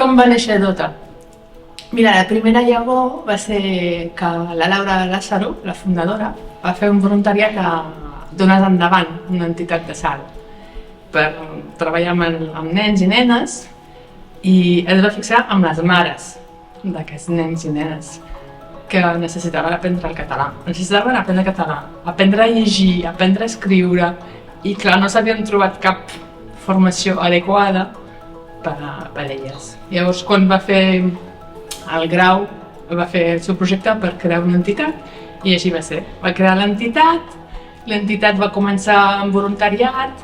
Com va néixer Dota? Mira, la primera llavor va ser que la Laura Lázaro, la fundadora, va fer un voluntariat a Dones Endavant, una entitat de salt, per treballar amb nens i nenes, i es va fixar amb les mares d'aquests nens i nenes que necessitaven aprendre el català. Necessitaven aprendre català, aprendre a llegir, aprendre a escriure, i clar, no s'havien trobat cap formació adequada per a elles. Llavors, quan va fer el grau, va fer el seu projecte per crear una entitat i així va ser. Va crear l'entitat va començar amb voluntariat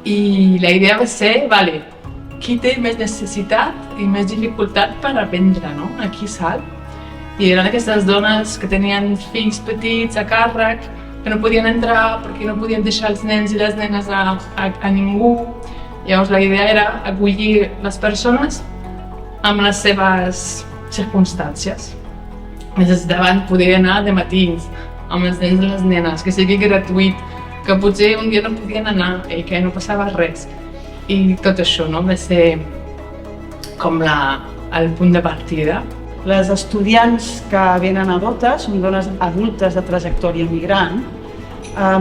i la idea va ser, qui té més necessitat i més dificultat per aprendre, no? Aquí Salt. I eren aquestes dones que tenien fills petits a càrrec, que no podien entrar perquè no podien deixar els nens i les nenes a ningú. Llavors la idea era acollir les persones amb les seves circumstàncies. Necessitaven poder anar de matins amb els nens i les nenes, que sigui gratuït, que potser un dia no podien anar i que no passava res. I tot això va ser com el punt de partida. Les estudiants que venen a Dota són dones adultes de trajectòria migrant,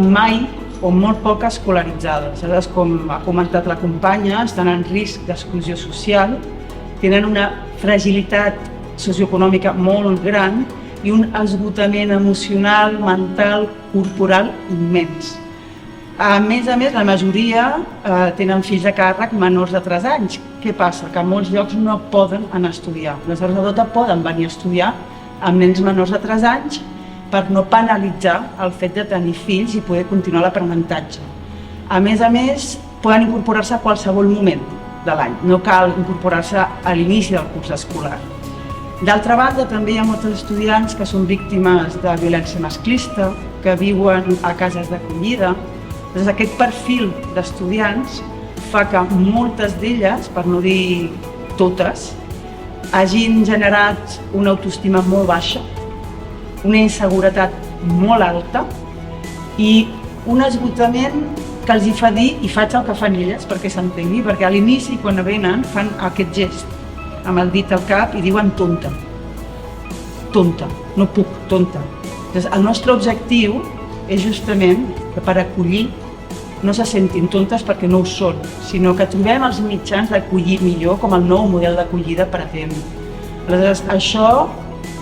mai o molt poc escolaritzades. Aleshores, com ha comentat la companya, estan en risc d'exclusió social, tenen una fragilitat socioeconòmica molt gran i un esgotament emocional, mental, corporal immens. A més, la majoria tenen fills a càrrec menors de 3 anys. Què passa? Que a molts llocs no poden anar a estudiar. Aleshores, a Dota poden venir a estudiar amb nens menors de 3 anys per no penalitzar el fet de tenir fills i poder continuar l'aprenentatge. A més, poden incorporar-se a qualsevol moment de l'any. No cal incorporar-se a l'inici del curs escolar. D'altra banda, també hi ha moltes estudiants que són víctimes de violència masclista, que viuen a cases d'acollida. Aquest perfil d'estudiants fa que moltes d'elles, per no dir totes, hagin generat una autoestima molt baixa, una inseguretat molt alta i un esgotament que els hi fa dir i faig el que fan elles perquè s'entengui, perquè a l'inici, quan venen, fan aquest gest amb el dit al cap i diuen tonta. Tonta, no puc, tonta. El nostre objectiu és justament que per acollir no se sentin tontes perquè no ho són, sinó que trobem els mitjans d'acollir millor, com el nou model d'acollida pretén. Aleshores, això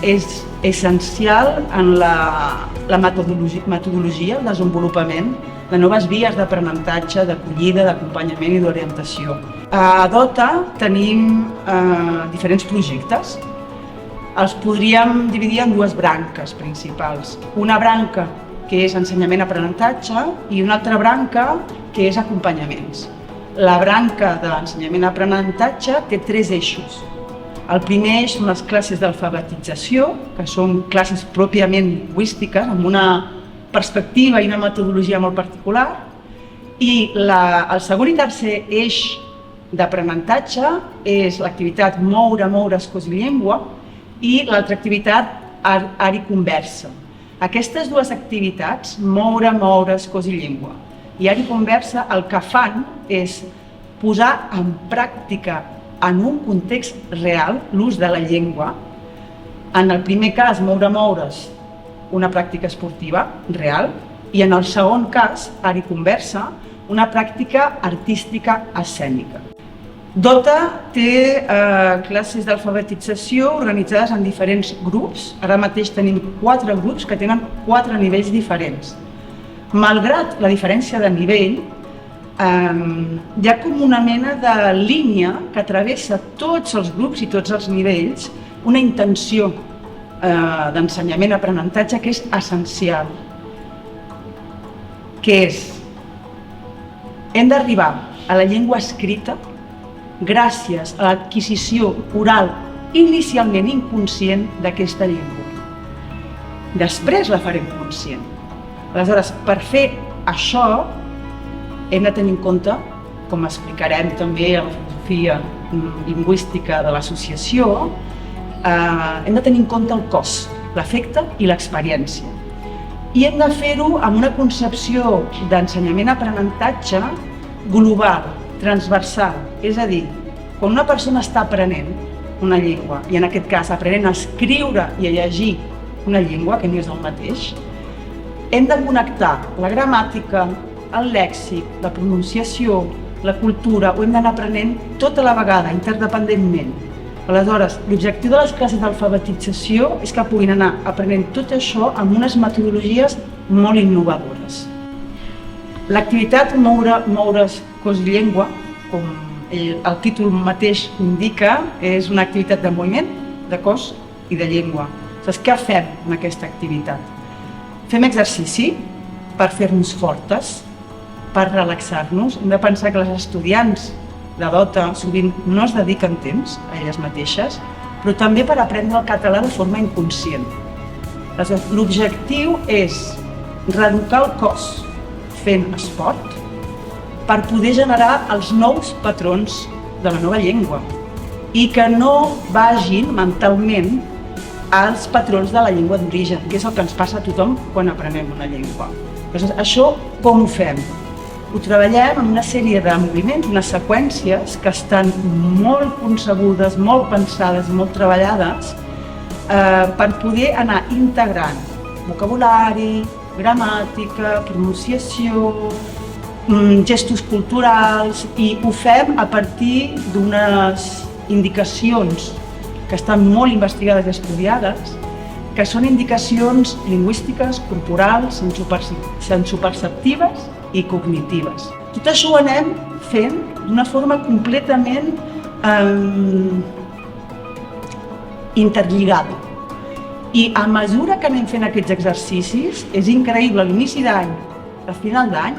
és essencial en la metodologia, el desenvolupament de noves vies d'aprenentatge, d'acollida, d'acompanyament i d'orientació. A Dota tenim diferents projectes. Els podríem dividir en 2 branques principals. Una branca que és ensenyament-aprenentatge i una altra branca que és acompanyaments. La branca de l'ensenyament-aprenentatge té 3 eixos. El primer eix són les classes d'alfabetització, que són classes pròpiament lingüístiques, amb una perspectiva i una metodologia molt particular. I el segon i tercer eix d'aprenentatge és l'activitat Moure, Moure's, Cos i Llengua i l'altra activitat Art i Conversa. Aquestes 2 activitats, Moure, Moure's, Cos i Llengua i Art i Conversa, el que fan és posar en pràctica en un context real l'ús de la llengua. En el primer cas, Moure's, una pràctica esportiva real, i en el segon cas, Art i Conversa, una pràctica artística escènica. Dota té classes d'alfabetització organitzades en diferents grups. Ara mateix tenim 4 grups que tenen 4 nivells diferents. Malgrat la diferència de nivell, hi ha com una mena de línia que travessa tots els grups i tots els nivells, una intenció d'ensenyament-aprenentatge que és essencial, que és: hem d'arribar a la llengua escrita gràcies a l'adquisició oral inicialment inconscient d'aquesta llengua. Després la farem conscient. Aleshores, per fer això, hem de tenir en compte, com explicarem també a la filosofia lingüística de l'associació, hem de tenir en compte el cos, l'afecte i l'experiència. I hem de fer-ho amb una concepció d'ensenyament-aprenentatge global, transversal, és a dir, quan una persona està aprenent una llengua, i en aquest cas aprenent a escriure i a llegir una llengua, que no és el mateix, hem de connectar la gramàtica, el lèxic, la pronunciació, la cultura, ho hem d'anar aprenent tota la vegada, interdependentment. Aleshores, l'objectiu de les classes d'alfabetització és que puguin anar aprenent tot això amb unes metodologies molt innovadores. L'activitat Moure's Cos i Llengua, com el títol mateix indica, és una activitat de moviment, de cos i de llengua. Aleshores, què fem en aquesta activitat? Fem exercici per fer-nos fortes, per relaxar-nos. Hem de pensar que les estudiants de DOTA sovint no es dediquen temps a elles mateixes, però també per aprendre el català de forma inconscient. L'objectiu és reeducar el cos fent esport per poder generar els nous patrons de la nova llengua i que no vagin mentalment als patrons de la llengua d'origen, que és el que ens passa a tothom quan aprenem una llengua. Això com ho fem? Ho treballem amb una sèrie de moviments, unes seqüències que estan molt concebudes, molt pensades, molt treballades per poder anar integrant vocabulari, gramàtica, pronunciació, gestos culturals, i ho fem a partir d'unes indicacions que estan molt investigades i estudiades, que són indicacions lingüístiques, corporals, sensoperceptives i cognitives. Tot això ho anem fent d'una forma completament interlligada. I a mesura que anem fent aquests exercicis, és increïble, a l'inici d'any, a final d'any,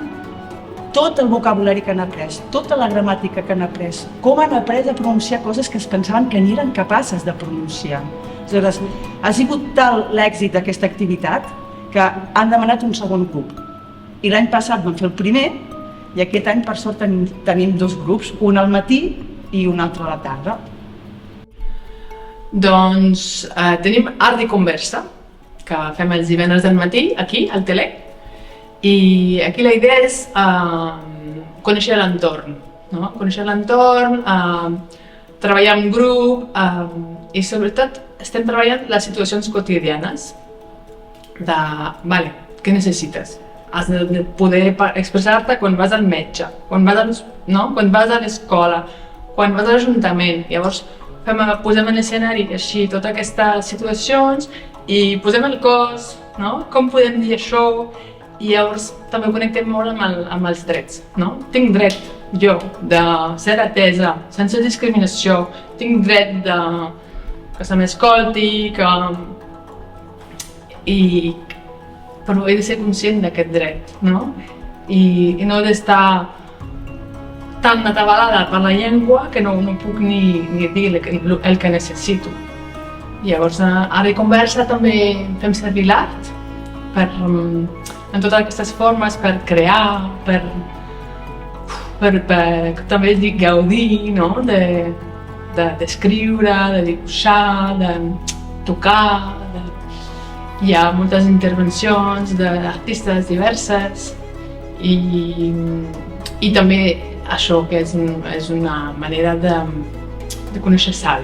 tot el vocabulari que han après, tota la gramàtica que han après, com han après a pronunciar coses que es pensaven que ni eren capaces de pronunciar. Aleshores, ha sigut tal l'èxit d'aquesta activitat que han demanat un segon grup. I l'any passat vam fer el primer, i aquest any, per sort, tenim dos grups, un al matí i un altre a la tarda. Doncs tenim Art i Conversa, que fem els divendres del matí, aquí, al Tele, i aquí la idea és conèixer l'entorn, no? Conèixer l'entorn, treballar en grup i sobretot estem treballant les situacions quotidianes de, vale, què necessites? Has de poder expressar-te quan vas al metge, quan vas a l'escola, quan vas a l'Ajuntament. Llavors posem en l'escenari així totes aquestes situacions i posem el cos, no? Com podem dir això? I llavors també connectem molt amb els drets, no? Tinc dret, jo, de ser atesa sense discriminació, tinc dret que se m'escolti, però he de ser conscient d'aquest dret, no? I no he d'estar tan atabalada per la llengua que no puc ni dir el que necessito. Llavors, Art i Conversa també fem servir l'art en totes aquestes formes per crear, per també gaudir, no? D'escriure, de dibuixar, de tocar. Hi ha moltes intervencions d'artistes diverses i també això, que és una manera de conèixer Sal.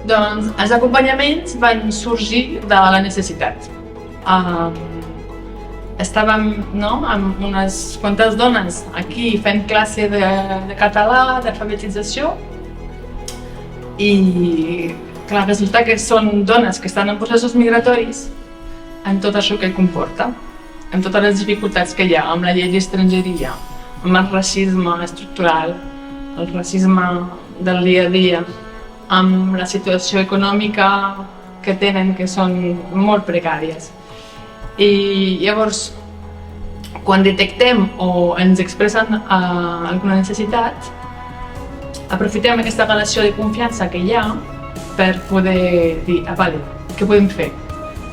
Doncs els acompanyaments van sorgir de la necessitat. Estàvem amb unes quantes dones aquí fent classe de català, d'alfabetització, i clar, resulta que són dones que estan en processos migratoris amb tot això que comporta, amb totes les dificultats que hi ha amb la llei d'estrangeria, amb el racisme estructural, el racisme del dia a dia, amb la situació econòmica que tenen, que són molt precàries. I llavors, quan detectem o ens expressen alguna necessitat, aprofitem aquesta relació de confiança que hi ha per poder dir, vale, què podem fer?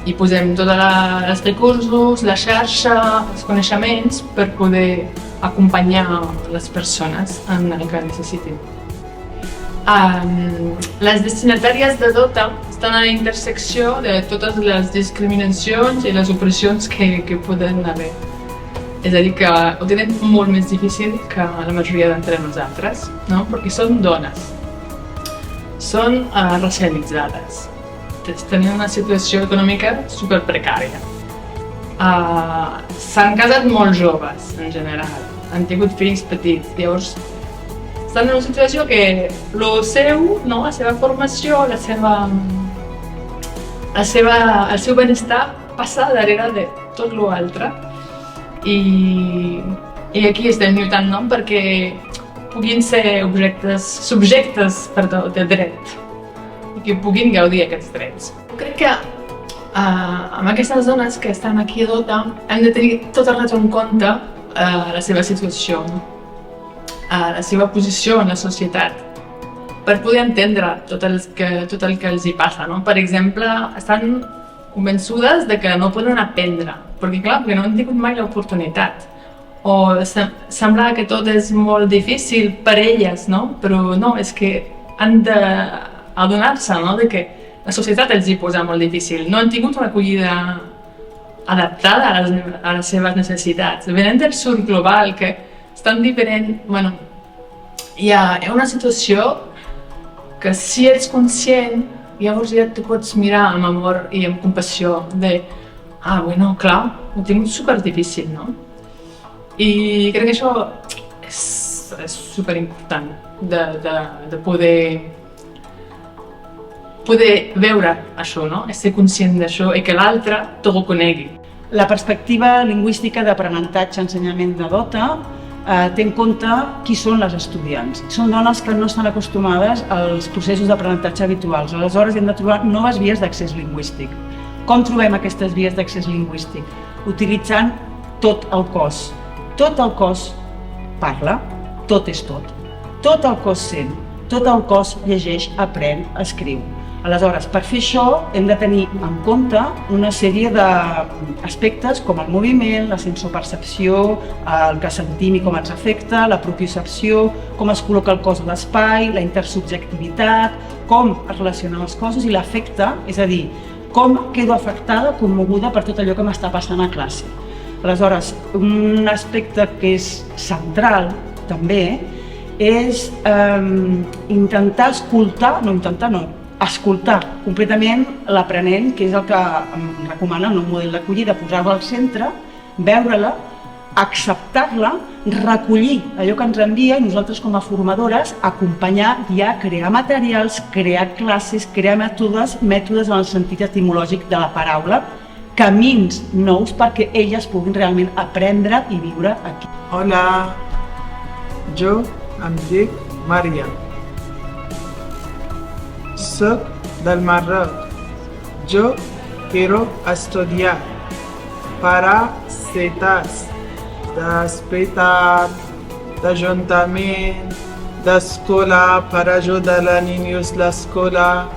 I posem tots els recursos, la xarxa, els coneixements per poder acompanyar les persones en el que necessitin. Les destinatàries de DOTA estan a la intersecció de totes les discriminacions i les opressions que poden haver. És a dir, que ho tenen molt més difícil que la majoria d'entre nosaltres, no? Perquè són dones. són racialitzades. Tenen una situació econòmica superprecària. S'han casat molt joves, en general. Han tingut fills petits. Llavors, estan en una situació que el seva formació, el seu benestar passa darrere de tot l'altre. I aquí estem lluitant, no?, perquè puguin ser subjectes de dret i que puguin gaudir aquests drets. Crec que amb aquestes dones que estan aquí a Dota hem de tenir tot el rato en compte la seva situació, la seva posició en la societat, per poder entendre tot el que els hi passa, no? Per exemple, estan convençudes de que no poden aprendre, perquè no han tingut mai l'oportunitat. O sembla que tot és molt difícil per elles, no? Però no, és que han d'adonar-se, no?, de que la societat els hi posa molt difícil. No han tingut una acollida adaptada a les seves necessitats. Venen del sud global, que és tan diferent. Bueno, hi ha una situació que si ets conscient, llavors ja te pots mirar amb amor i amb compassió de bueno, clar, ho he tingut superdifícil, no? I crec que això és superimportant de poder veure això, no? Ser conscient d'això i que l'altre t'ho reconegui. La perspectiva lingüística d'aprenentatge ensenyament de Dota té en compte qui són les estudiants. Són dones que no estan acostumades als processos d'aprenentatge habituals, aleshores hem de trobar noves vies d'accés lingüístic. Com trobem aquestes vies d'accés lingüístic? Utilitzant tot el cos. Tot el cos parla, tot és tot. Tot el cos sent, tot el cos llegeix, aprèn, escriu. Aleshores, per fer això hem de tenir en compte una sèrie d'aspectes com el moviment, la sensopercepció, el que sentim i com ens afecta, la propiocepció, com es col·loca el cos a l'espai, la intersubjectivitat, com es relacionen les coses i l'afecte, és a dir, com quedo afectada, commoguda per tot allò que m'està passant a classe. Aleshores, un aspecte que és central també és escoltar completament l'aprenent, que és el que em recomana el nou model d'acollida, posar-la al centre, veure-la, acceptar-la, recollir allò que ens envia i nosaltres com a formadores acompanyar, guiar, crear materials, crear classes, crear mètodes en el sentit etimològic de la paraula, camins nous perquè elles puguin realment aprendre i viure aquí. Hola, jo em dic Maria. Soc del Marroc. Jo quiero estudiar para citas d'hospital, d'ajuntament, d'escola, per ajudar a niños a l'escola,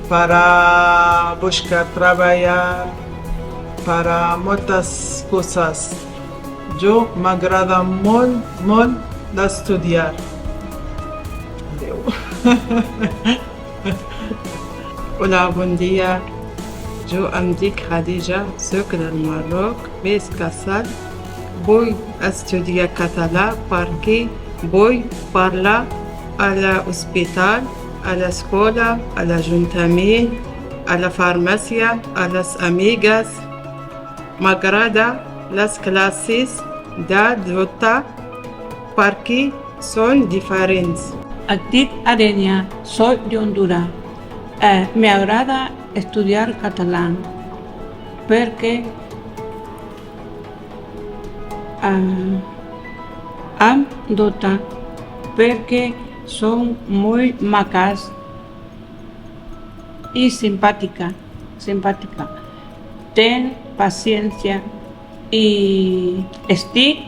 para buscar treballar, para moltes coses. Jo m'agrada molt, molt d'estudiar. Adéu. Hola, bon dia. Jo em dic Khadija, soc del Marroc, més casat. Vull estudiar català perquè vull parlar a l'hospital, a l'escola, a l'Ajuntament, a la farmàcia, a les amigues. M'agrada les classes de Dota perquè són diferents. Et dic Arenya, soy de Honduras. Me agrada estudiar català perquè am Dota perquè són molt maques i simpàtica. Ten paciència y estic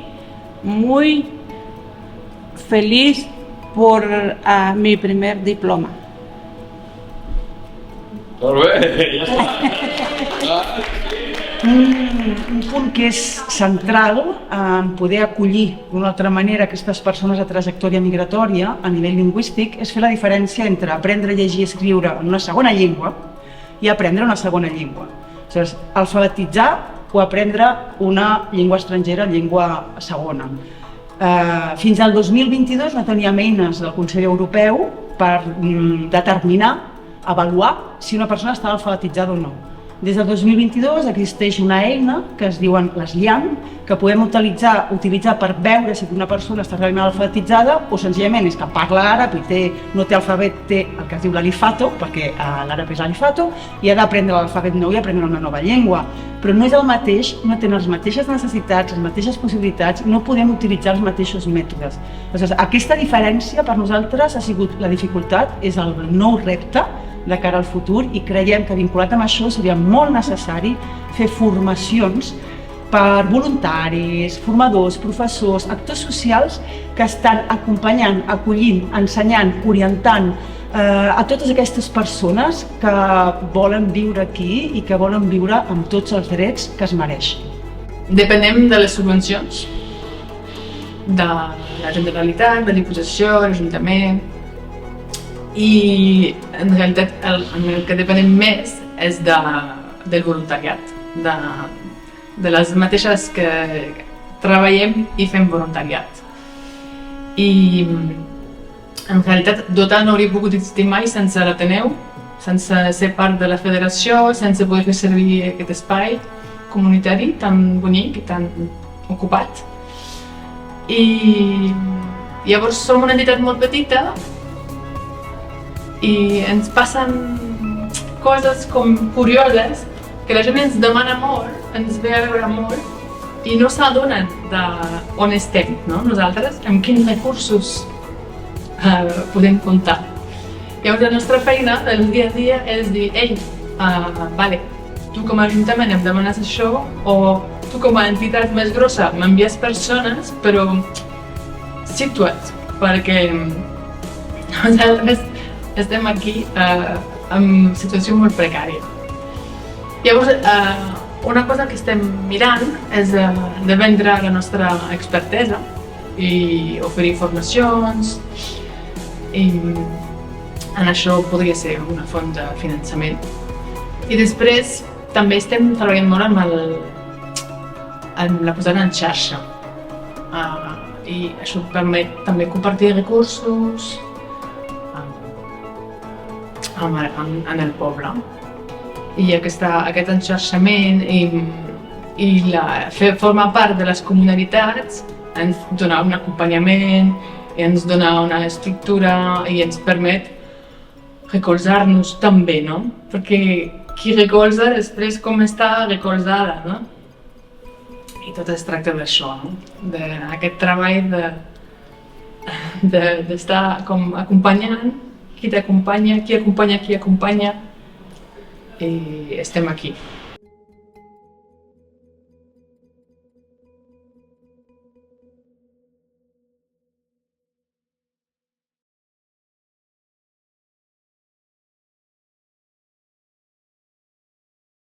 muy feliz por mi primer diploma. Molt bé, ja està. Un punt que és central en poder acollir d'una altra manera aquestes persones a trajectòria migratòria a nivell lingüístic és fer la diferència entre aprendre a llegir i escriure en una segona llengua i aprendre una segona llengua. Aleshores, alfabetitzar o aprendre una llengua estrangera, llengua segona. Fins al 2022 no teníem eines del Consell Europeu per determinar, avaluar si una persona està alfabetitzada o no. Des del 2022 existeix una eina que es diuen les LLAN, que podem utilitzar per veure si una persona està realment alfabetitzada o senzillament és que parla àrab i no té alfabet, té el que es diu l'alifato, perquè l'àrab és l'alifato, i ha d'aprendre l'alfabet nou i aprendre una nova llengua. Però no és el mateix, no tenen les mateixes necessitats, les mateixes possibilitats, no podem utilitzar els mateixos mètodes. Aleshores, aquesta diferència per nosaltres ha sigut la dificultat, és el nou repte de cara al futur, i creiem que vinculat amb això seria molt necessari fer formacions per voluntaris, formadors, professors, actors socials que estan acompanyant, acollint, ensenyant, orientant a totes aquestes persones que volen viure aquí i que volen viure amb tots els drets que es mereixen. Depenem de les subvencions de la Generalitat, de l'Imposició, l'Ajuntament, i en realitat el que depenem més és del voluntariat, de les mateixes que treballem i fem voluntariat. I en realitat Dota no hauria pogut existir mai sense l'Ateneu, sense ser part de la federació, sense poder fer servir aquest espai comunitari tan bonic i tan ocupat. I llavors som una entitat molt petita i ens passen coses com curioses, que la gent ens demana molt, ens ve a veure molt i no s'adonen d'on estem, no? Nosaltres, amb quins recursos podem comptar. Llavors la nostra feina del dia a dia és dir, ei, vale, tu com a ajuntament em demanes això, o tu com a entitat més grossa m'envies persones, però situa't, perquè nosaltres estem aquí en situació molt precària. Llavors, una cosa que estem mirant és de vendre la nostra expertesa i oferir formacions, i en això podria ser una font de finançament. I després també estem treballant molt amb la posada en xarxa, i això permet també compartir recursos en el poble. I aquest enxarxament i formar part de les comunitats ens dona un acompanyament, ens dona una estructura i ens permet recolzar-nos també, no? Perquè qui recolza després com està recolzada, no? I tot es tracta d'això, no? D'aquest treball d'estar com acompanyant, qui t'acompanya, qui acompanya qui acompanya, i estem aquí.